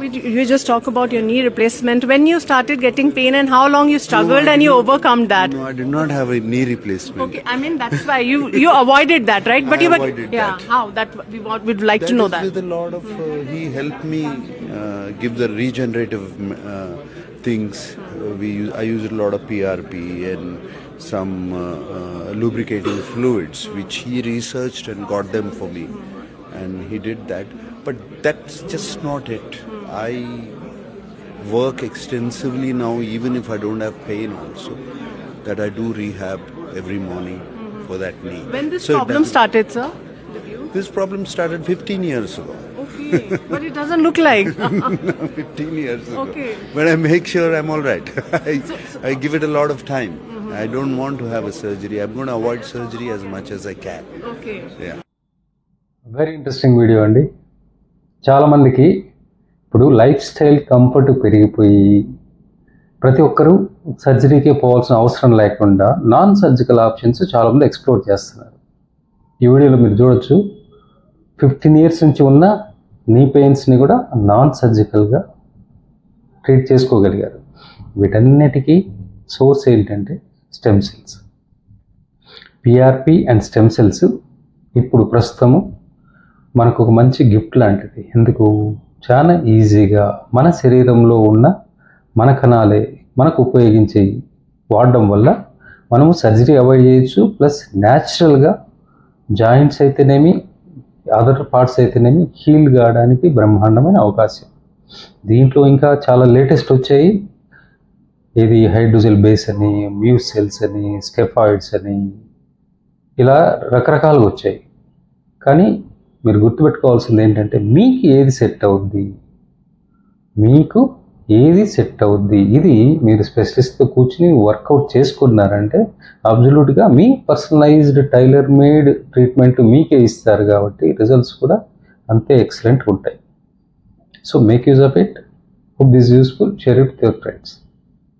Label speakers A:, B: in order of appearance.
A: You just talk about your knee replacement. When you started getting pain and how long you struggled and you overcome that?
B: No, I did not have a knee replacement.
A: Okay, I mean that's why you avoided that, right? But
B: I
A: you
B: avoided that.
A: How that we'd like to know that.
B: With a lot of he helped me give the regenerative things. I used a lot of PRP and some lubricating fluids, which he researched and got them for me, and he did that. But that's just not it. I work extensively now, even if I don't have pain also, that I do rehab every morning for that knee.
A: When this problem started, sir?
B: This problem started 15 years ago.
A: Okay, but it doesn't look like.
B: 15 years ago.
A: Okay.
B: But I make sure I'm all right. I give it a lot of time. I don't want to have a surgery. I'm going to avoid surgery as much as I can.
A: Okay.
B: Yeah.
C: Very interesting video అండి. చాలామందికి ఇప్పుడు life style comfort పెరిగిపోయి ప్రతి ఒక్కరూ సర్జరీకే పోవాల్సిన అవసరం లేకుండా non surgical options చాలామంది ఎక్స్ప్లోర్ చేస్తున్నారు. ఈ వీడియోలో మీరు చూడొచ్చు 15 ఇయర్స్ నుంచి ఉన్న నీ పెయిన్స్ని కూడా నాన్ సర్జికల్గా ట్రీట్ చేసుకోగలిగారు. వీటన్నిటికీ సోర్స్ ఏంటంటే stem cells. PRP and stem cells ఇప్పుడు ప్రస్తుతము మనకు ఒక మంచి గిఫ్ట్ లాంటిది. ఎందుకు? చాలా ఈజీగా మన శరీరంలో ఉన్న మన కణాలే మనకు ఉపయోగించి వాడడం వల్ల మనము సర్జరీ అవాయిడ్ చేయొచ్చు. ప్లస్ న్యాచురల్గా జాయింట్స్ అయితేనేమి అదర్ పార్ట్స్ అయితేనేమి హీల్ కావడానికి బ్రహ్మాండమైన అవకాశం. దీంట్లో ఇంకా చాలా లేటెస్ట్ వచ్చాయి. ఇది హైడ్రోజెల్ బేస్ అని, మ్యూస్ సెల్స్ అని, స్కెఫాయిడ్స్ అని, ఇలా రకరకాలుగా వచ్చాయి. కానీ మీరు గుర్తుపెట్టుకోవాల్సింది ఏంటంటే మీకు ఏది సెట్ అవుద్ది, మీకు ఏది సెట్ అవుద్ది, ఇది మీరు స్పెషలిస్ట్తో కూర్చుని వర్కౌట్ చేసుకున్నారంటే అబ్జల్యూట్గా మీ పర్సనలైజ్డ్ టైలర్ మేడ్ ట్రీట్మెంట్ మీకే ఇస్తారు కాబట్టి రిజల్ట్స్ కూడా అంతే ఎక్సలెంట్గా ఉంటాయి. So make use of it. Hope this useful. Share it with your friends.